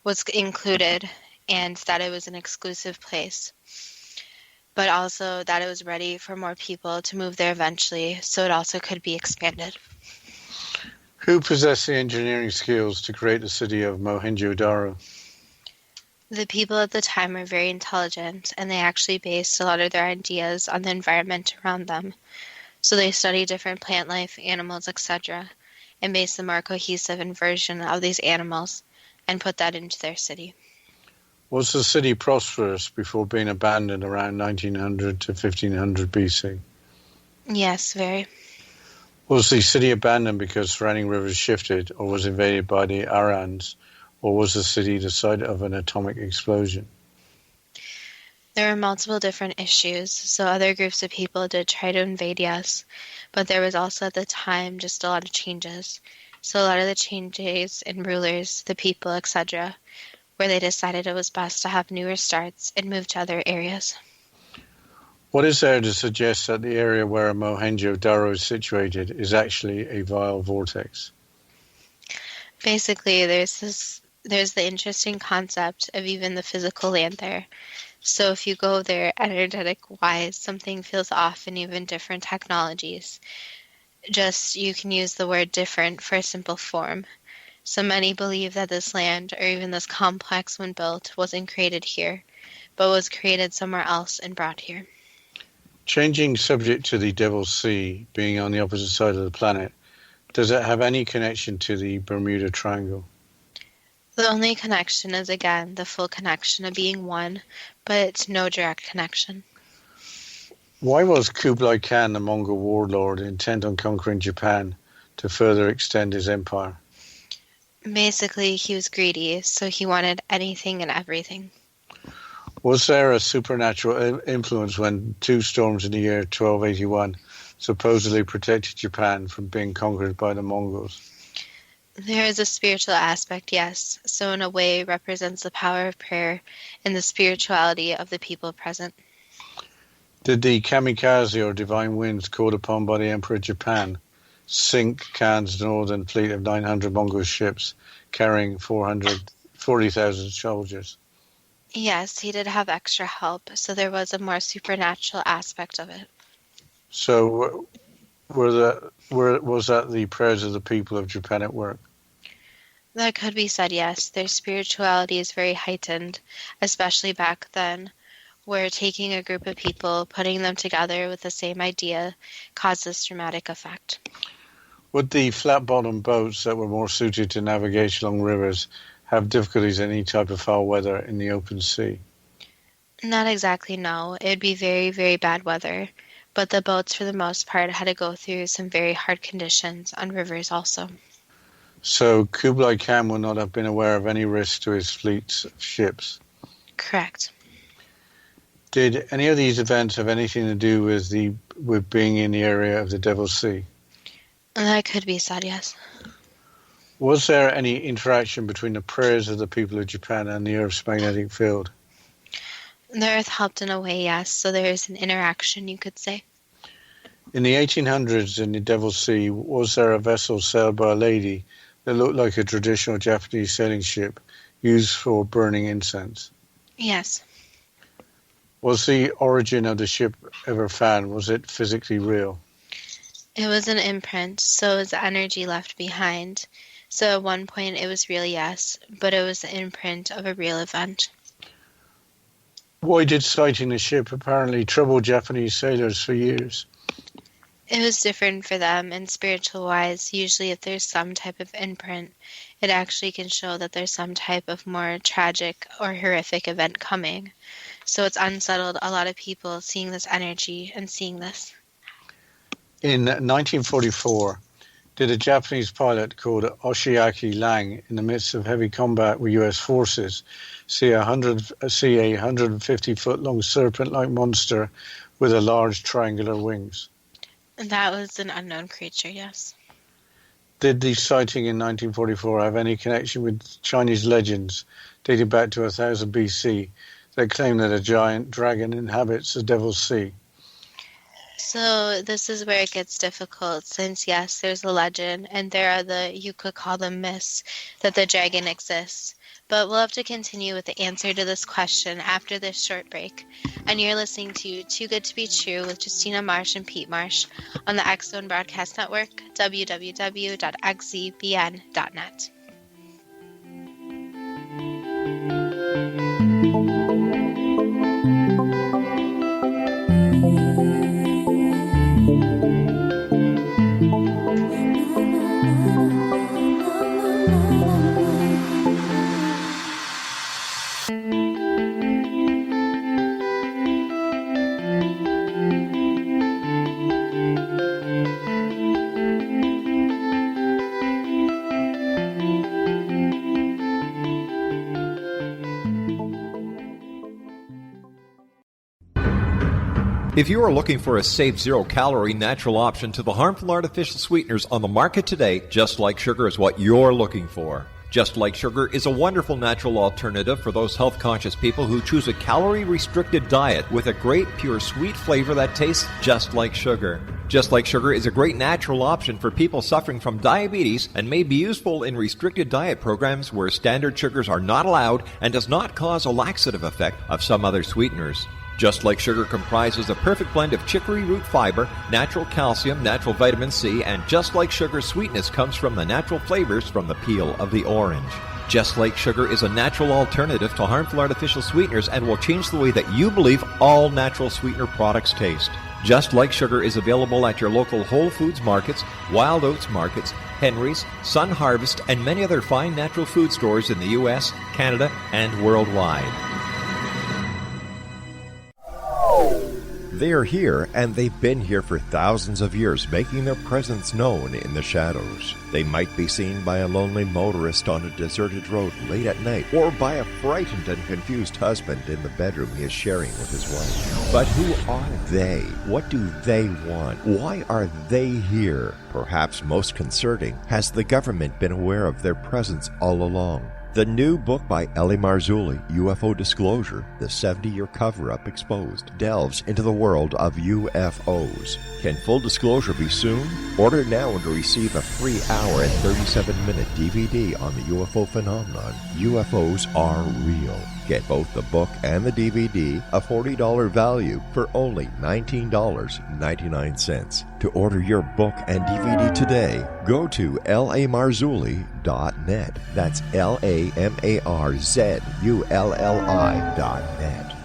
was included and that it was an exclusive place, but also that it was ready for more people to move there eventually, so it also could be expanded. Who possessed the engineering skills to create the city of Mohenjo-Daro? The people at the time were very intelligent, and they actually based a lot of their ideas on the environment around them. So they studied different plant life, animals, etc., and based a more cohesive version of these animals and put that into their city. Was the city prosperous before being abandoned around 1900 to 1500 BC? Yes, very. Was the city abandoned because surrounding rivers shifted or was invaded by the Aryans, or was the city the site of an atomic explosion? There were multiple different issues, so other groups of people did try to invade, yes, but there was also at the time just a lot of changes. So a lot of the changes in rulers, the people, etc., where they decided it was best to have newer starts and move to other areas. What is there to suggest that the area where Mohenjo-Daro is situated is actually a vile vortex? Basically, there's the interesting concept of even the physical land there. So if you go there energetic-wise, something feels off in even different technologies. Just you can use the word different for a simple form. So many believe that this land, or even this complex when built, wasn't created here, but was created somewhere else and brought here. Changing subject to the Devil's Sea being on the opposite side of the planet, does it have any connection to the Bermuda Triangle? The only connection is, again, the full connection of being one, but no direct connection. Why was Kublai Khan, the Mongol warlord, intent on conquering Japan to further extend his empire? Basically, he was greedy, so he wanted anything and everything. Was there a supernatural influence when two storms in the year 1281 supposedly protected Japan from being conquered by the Mongols? There is a spiritual aspect, yes, so in a way it represents the power of prayer and the spirituality of the people present. Did the kamikaze or divine winds called upon by the Emperor of Japan sink Khan's northern fleet of 900 Mongol ships carrying 40,000 soldiers? Yes, he did have extra help, so there was a more supernatural aspect of it. So was that the prayers of the people of Japan at work? That could be said, yes. Their spirituality is very heightened, especially back then, where taking a group of people, putting them together with the same idea, caused this dramatic effect. Would the flat-bottomed boats that were more suited to navigation along rivers have difficulties in any type of foul weather in the open sea? Not exactly, no. It would be very, very bad weather. But the boats, for the most part, had to go through some very hard conditions on rivers also. So Kublai Khan would not have been aware of any risk to his fleet's ships? Correct. Did any of these events have anything to do with being in the area of the Devil's Sea? That could be said, yes. Was there any interaction between the prayers of the people of Japan and the Earth's magnetic field? The Earth helped in a way, yes, so there is an interaction, you could say. In the 1800s in the Devil's Sea, was there a vessel sailed by a lady that looked like a traditional Japanese sailing ship used for burning incense? Yes. Was the origin of the ship ever found? Was it physically real? It was an imprint, so it was the energy left behind. So at one point it was real, yes, but it was the imprint of a real event. Why did sighting the ship apparently trouble Japanese sailors for years? It was different for them, and spiritual-wise, usually if there's some type of imprint, it actually can show that there's some type of more tragic or horrific event coming. So it's unsettled a lot of people seeing this energy and seeing this. In 1944, did a Japanese pilot called Oshiaki Lang, in the midst of heavy combat with U.S. forces, see a 150-foot-long serpent-like monster with a large triangular wings? And that was an unknown creature, yes. Did the sighting in 1944 have any connection with Chinese legends dating back to 1000 BC that claim that a giant dragon inhabits the Devil's Sea? So this is where it gets difficult, since yes, there's a legend, and there are you could call them myths, that the dragon exists. But we'll have to continue with the answer to this question after this short break. And you're listening to Too Good to Be True with Justina Marsh and Pete Marsh on the X Zone Broadcast Network, www.xzbn.net. If you are looking for a safe, zero-calorie, natural option to the harmful artificial sweeteners on the market today, Just Like Sugar is what you're looking for. Just Like Sugar is a wonderful natural alternative for those health-conscious people who choose a calorie-restricted diet with a great, pure, sweet flavor that tastes just like sugar. Just Like Sugar is a great natural option for people suffering from diabetes and may be useful in restricted diet programs where standard sugars are not allowed and does not cause a laxative effect of some other sweeteners. Just Like Sugar comprises a perfect blend of chicory root fiber, natural calcium, natural vitamin C, and Just Like Sugar's sweetness comes from the natural flavors from the peel of the orange. Just Like Sugar is a natural alternative to harmful artificial sweeteners and will change the way that you believe all natural sweetener products taste. Just Like Sugar is available at your local Whole Foods markets, Wild Oats markets, Henry's, Sun Harvest, and many other fine natural food stores in the U.S., Canada, and worldwide. They are here, and they've been here for thousands of years, making their presence known in the shadows. They might be seen by a lonely motorist on a deserted road late at night, or by a frightened and confused husband in the bedroom he is sharing with his wife. But who are they? What do they want? Why are they here? Perhaps most concerning, has the government been aware of their presence all along? The new book by Ellie Marzulli, UFO Disclosure, The 70-Year Cover-Up Exposed, delves into the world of UFOs. Can full disclosure be soon? Order now and receive a free hour and 37-minute DVD on the UFO phenomenon. UFOs are real. Get both the book and the DVD, a $40 value, for only $19.99. To order your book and DVD today, go to lamarzulli.net. That's LAMARZULLI.net.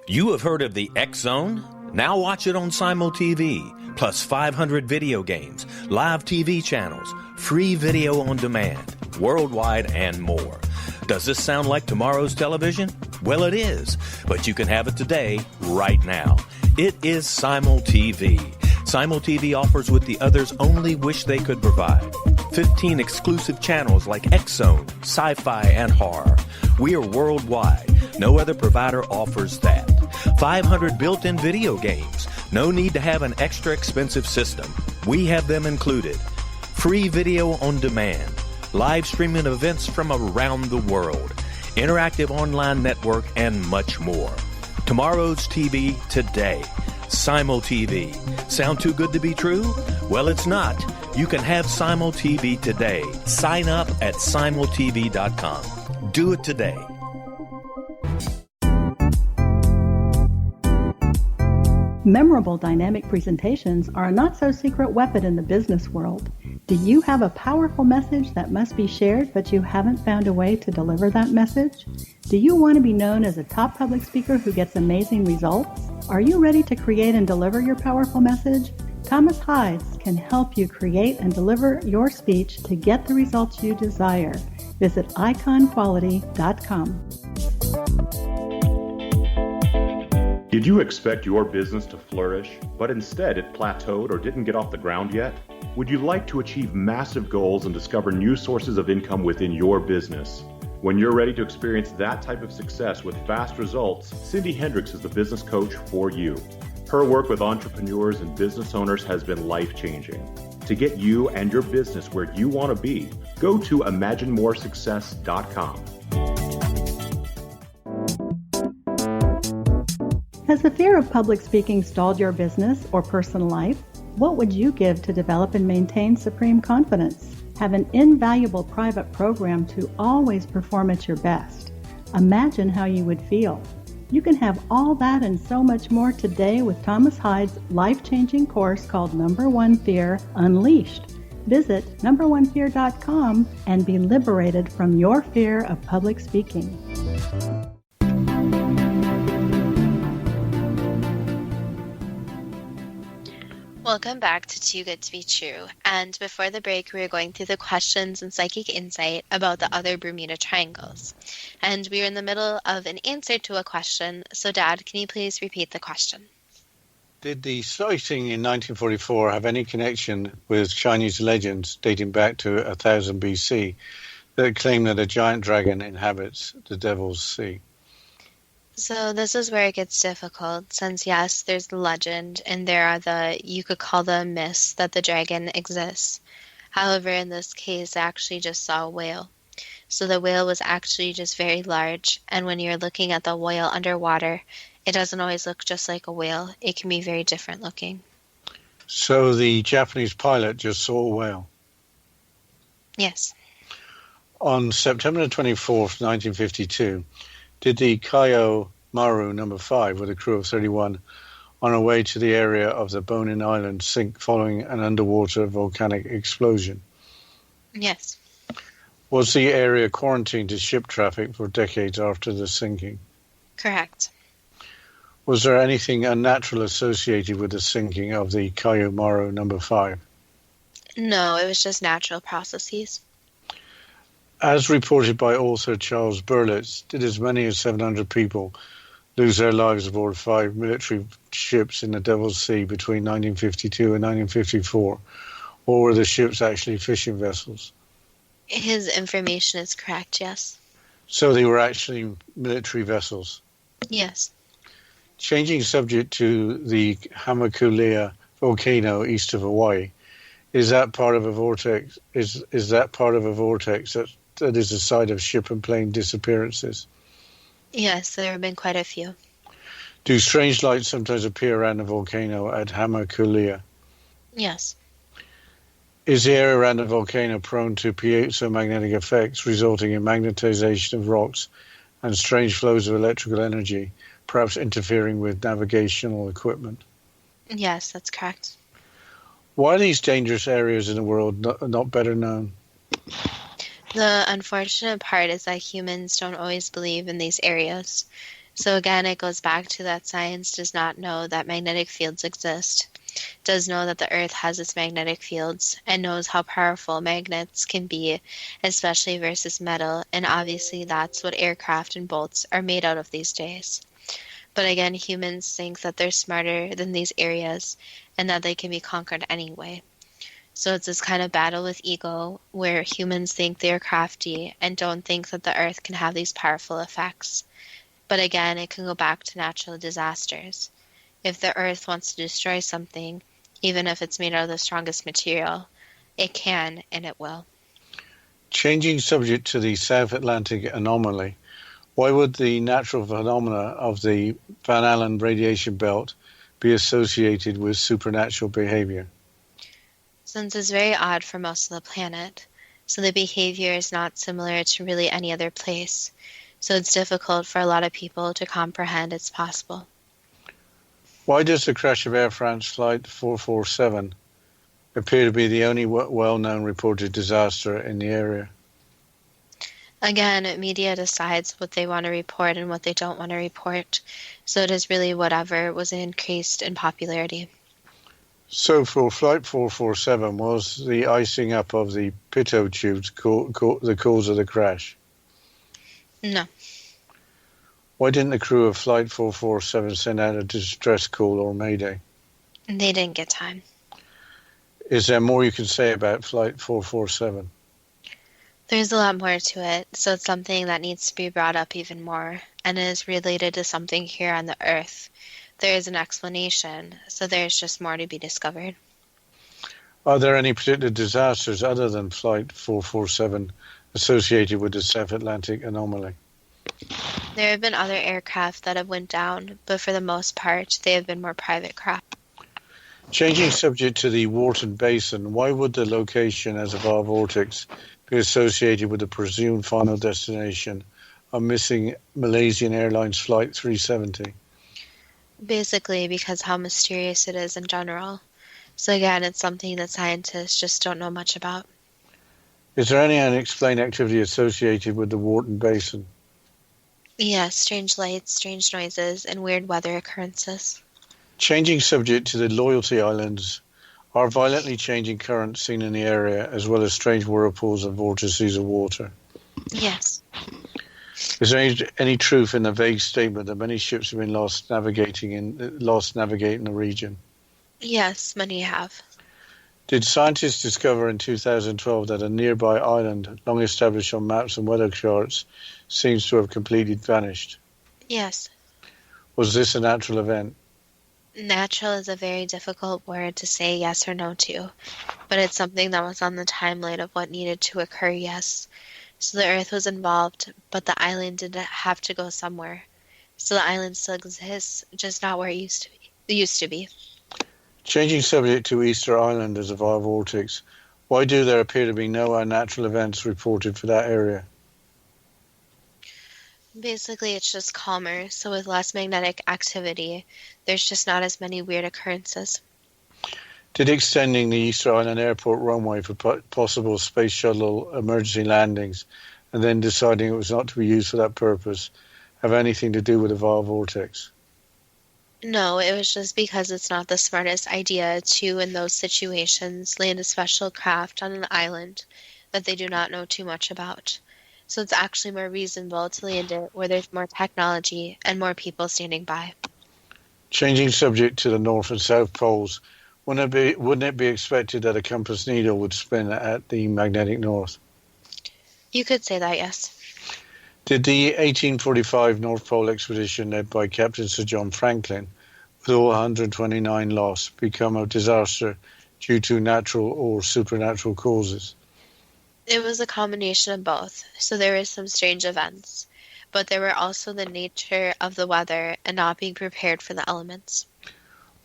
You have heard of the X Zone? Now watch it on Simul TV, plus 500 video games, live TV channels, free video on demand, worldwide, and more. Does this sound like tomorrow's television? Well, it is, but you can have it today, right now. It is Simul TV. Simul TV offers what the others only wish they could provide. 15 exclusive channels like X Zone, sci-fi, and horror. We are worldwide. No other provider offers that. 500 built-in video games. No need to have an extra expensive system. We have them included. Free video on demand. Live streaming events from around the world. Interactive online network, and much more. Tomorrow's TV today. Simul TV. Sound too good to be true? Well, it's not. You can have Simul TV today. Sign up at simultv.com. Do it today. Memorable dynamic presentations are a not-so-secret weapon in the business world. Do you have a powerful message that must be shared, but you haven't found a way to deliver that message? Do you want to be known as a top public speaker who gets amazing results? Are you ready to create and deliver your powerful message? Thomas Hides can help you create and deliver your speech to get the results you desire. Visit iconquality.com. Did you expect your business to flourish, but instead it plateaued or didn't get off the ground yet? Would you like to achieve massive goals and discover new sources of income within your business? When you're ready to experience that type of success with fast results, Cindy Hendricks is the business coach for you. Her work with entrepreneurs and business owners has been life-changing. To get you and your business where you want to be, go to imaginemoresuccess.com. Has the fear of public speaking stalled your business or personal life? What would you give to develop and maintain supreme confidence? Have an invaluable private program to always perform at your best. Imagine how you would feel. You can have all that and so much more today with Thomas Hides' life-changing course called Number One Fear Unleashed. Visit numberonefear.com and be liberated from your fear of public speaking. Welcome back to Too Good to Be True. And before the break, we were going through the questions and psychic insight about the other Bermuda triangles. And we were in the middle of an answer to a question. So, Dad, can you please repeat the question? Did the sighting in 1944 have any connection with Chinese legends dating back to 1000 BC that claim that a giant dragon inhabits the Devil's Sea? So this is where it gets difficult, since yes, there's the legend, and there are you could call them myths that the dragon exists. However, in this case, I actually just saw a whale. So the whale was actually just very large, and when you're looking at the whale underwater, it doesn't always look just like a whale. It can be very different looking. So the Japanese pilot just saw a whale? Yes. On September 24th, 1952, did the Kayo Maru No. 5 with a crew of 31 on a way to the area of the Bonin Island sink following an underwater volcanic explosion? Yes. Was the area quarantined to ship traffic for decades after the sinking? Correct. Was there anything unnatural associated with the sinking of the Kayo Maru No. 5? No, it was just natural processes. As reported by author Charles Berlitz, did as many as 700 people lose their lives aboard 5 military ships in the Devil's Sea between 1952 and 1954? Or were the ships actually fishing vessels? His information is correct, yes. So they were actually military vessels? Yes. Changing subject to the Hamakulea volcano east of Hawaii, is that part of a vortex? Is that part of a vortex that that is the site of ship and plane disappearances? Yes, there have been quite a few. Do strange lights sometimes appear around a volcano at Hamakulia? Yes. Is the area around the volcano prone to piezo-magnetic effects resulting in magnetization of rocks and strange flows of electrical energy, perhaps interfering with navigational equipment? Yes, that's correct. Why are these dangerous areas in the world not better known? The unfortunate part is that humans don't always believe in these areas. So again, it goes back to that science does not know that magnetic fields exist, does know that the Earth has its magnetic fields, and knows how powerful magnets can be, especially versus metal, and obviously that's what aircraft and boats are made out of these days. But again, humans think that they're smarter than these areas and that they can be conquered anyway. So it's this kind of battle with ego where humans think they're crafty and don't think that the Earth can have these powerful effects. But again, it can go back to natural disasters. If the Earth wants to destroy something, even if it's made out of the strongest material, it can and it will. Changing subject to the South Atlantic anomaly, why would the natural phenomena of the Van Allen radiation belt be associated with supernatural behavior? Since it's very odd for most of the planet, so the behavior is not similar to really any other place. So it's difficult for a lot of people to comprehend it's possible. Why does the crash of Air France Flight 447 appear to be the only well-known reported disaster in the area? Again, media decides what they want to report and what they don't want to report. So it is really whatever was increased in popularity. So for Flight 447, was the icing up of the pitot tubes the cause of the crash? No. Why didn't the crew of Flight 447 send out a distress call or mayday? They didn't get time. Is there more you can say about Flight 447? There's a lot more to it, so it's something that needs to be brought up even more, and it is related to something here on the Earth. There is an explanation, so there's just more to be discovered. Are there any particular disasters other than Flight 447 associated with the South Atlantic anomaly? There have been other aircraft that have went down, but for the most part, they have been more private craft. Changing subject to the Wharton Basin, why would the location as a Var vortex be associated with the presumed final destination of missing Malaysian Airlines Flight 370? Basically, because how mysterious it is in general. So again, it's something that scientists just don't know much about. Is there any unexplained activity associated with the Wharton Basin? Yes, strange lights, strange noises, and weird weather occurrences. Changing subject to the Loyalty Islands, are violently changing currents seen in the area as well as strange whirlpools and vortices of water? Yes. Is there any truth in the vague statement that many ships have been lost navigating the region? Yes, many have. Did scientists discover in 2012 that a nearby island, long established on maps and weather charts, seems to have completely vanished? Yes. Was this a natural event? Natural is a very difficult word to say yes or no to, but it's something that was on the timeline of what needed to occur, yes. So the Earth was involved, but the island did have to go somewhere. So the island still exists, just not where it used to be. Changing subject to Easter Island as a Var vortex, why do there appear to be no unnatural events reported for that area? Basically, it's just calmer, so with less magnetic activity, there's just not as many weird occurrences. Did extending the Easter Island Airport runway for possible space shuttle emergency landings and then deciding it was not to be used for that purpose have anything to do with the Var vortex? No, it was just because it's not the smartest idea to, in those situations, land a special craft on an island that they do not know too much about. So it's actually more reasonable to land it where there's more technology and more people standing by. Changing subject to the North and South Poles, wouldn't it be expected that a compass needle would spin at the magnetic north? You could say that, yes. Did the 1845 North Pole expedition led by Captain Sir John Franklin, with all 129 lost, become a disaster due to natural or supernatural causes? It was a combination of both, so there were some strange events, but there were also the nature of the weather and not being prepared for the elements.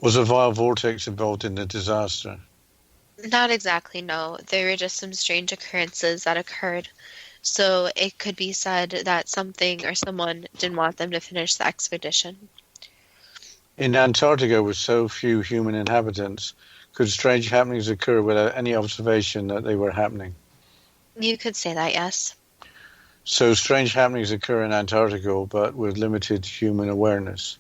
Was a vile vortex involved in the disaster? Not exactly, no. There were just some strange occurrences that occurred, so it could be said that something or someone didn't want them to finish the expedition. In Antarctica, with so few human inhabitants, could strange happenings occur without any observation that they were happening? You could say that, yes. So strange happenings occur in Antarctica, but with limited human awareness.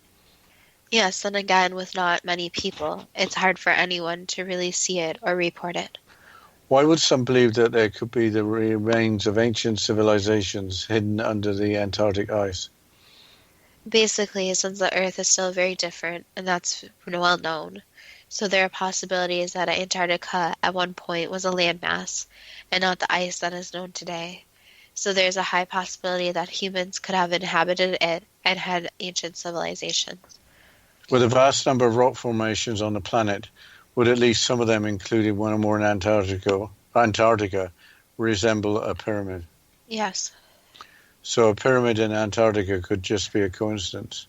Yes, and again, with not many people, it's hard for anyone to really see it or report it. Why would some believe that there could be the remains of ancient civilizations hidden under the Antarctic ice? Basically, since the Earth is still very different, and that's well known, so there are possibilities that Antarctica at one point was a landmass, and not the ice that is known today. So there's a high possibility that humans could have inhabited it and had ancient civilizations. With a vast number of rock formations on the planet, would at least some of them, including one or more in Antarctica, resemble a pyramid? Yes. So a pyramid in Antarctica could just be a coincidence?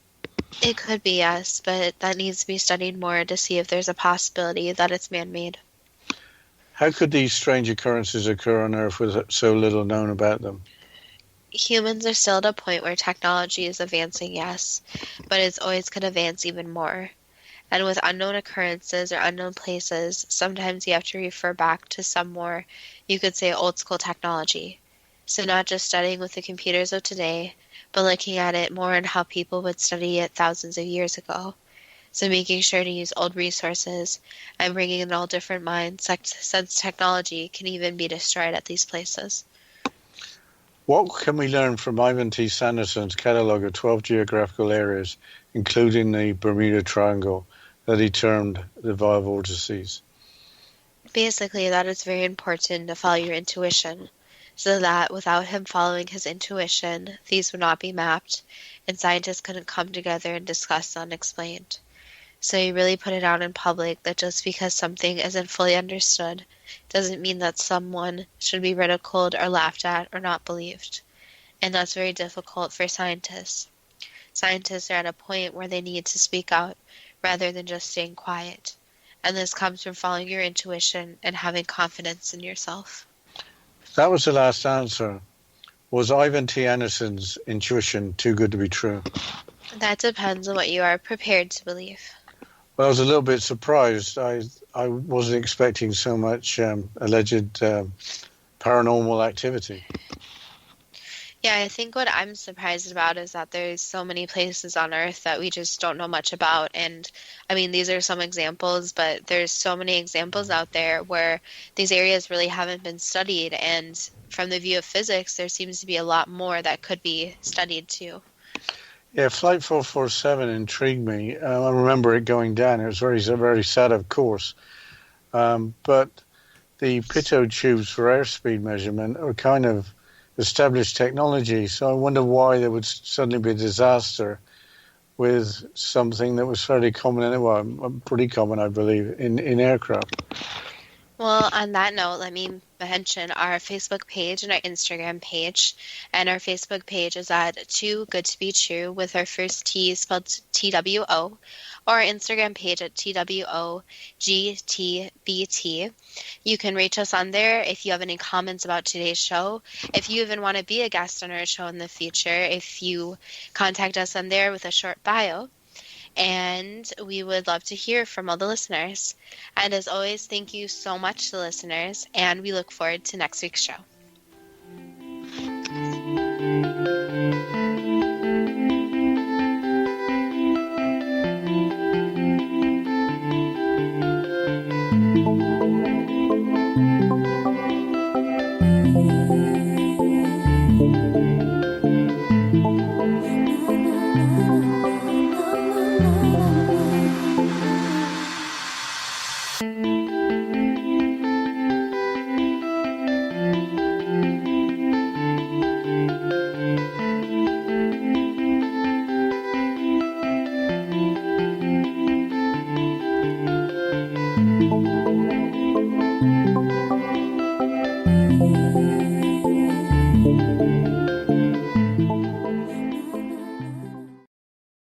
It could be, yes, but that needs to be studied more to see if there's a possibility that it's man-made. How could these strange occurrences occur on Earth with so little known about them? Humans are still at a point where technology is advancing, yes, but it always could advance even more. And with unknown occurrences or unknown places, sometimes you have to refer back to some more, you could say, old-school technology. So not just studying with the computers of today, but looking at it more in how people would study it thousands of years ago. So making sure to use old resources and bringing in all different minds, since technology can even be destroyed at these places. What can we learn from Ivan T. Sanderson's catalogue of 12 geographical areas, including the Bermuda Triangle, that he termed the vile vortices? Basically, that it's very important to follow your intuition, so that without him following his intuition, these would not be mapped, and scientists couldn't come together and discuss the unexplained. So he really put it out in public that just because something isn't fully understood doesn't mean that someone should be ridiculed or laughed at or not believed. And that's very difficult for scientists. Scientists are at a point where they need to speak out rather than just staying quiet. And this comes from following your intuition and having confidence in yourself. That was the last answer. Was Ivan T. Anderson's intuition too good to be true? That depends on what you are prepared to believe. Well, I was a little bit surprised. I wasn't expecting so much alleged paranormal activity. Yeah, I think what I'm surprised about is that there's so many places on Earth that we just don't know much about. And I mean, these are some examples, but there's so many examples out there where these areas really haven't been studied. And from the view of physics, there seems to be a lot more that could be studied too. Yeah, Flight 447 intrigued me. I remember it going down. It was very, very sad, of course. But the pitot tubes for airspeed measurement are kind of established technology. So I wonder why there would suddenly be a disaster with something that was fairly common, well, pretty common, I believe, in aircraft. Well, on that note, let me mention our Facebook page and our Instagram page. And our Facebook page is at Too Good to Be True with our first T spelled TWO, or our Instagram page at TWOGTBT. You can reach us on there if you have any comments about today's show. If you even want to be a guest on our show in the future, if you contact us on there with a short bio. And we would love to hear from all the listeners. And as always, thank you so much to listeners, and we look forward to next week's show.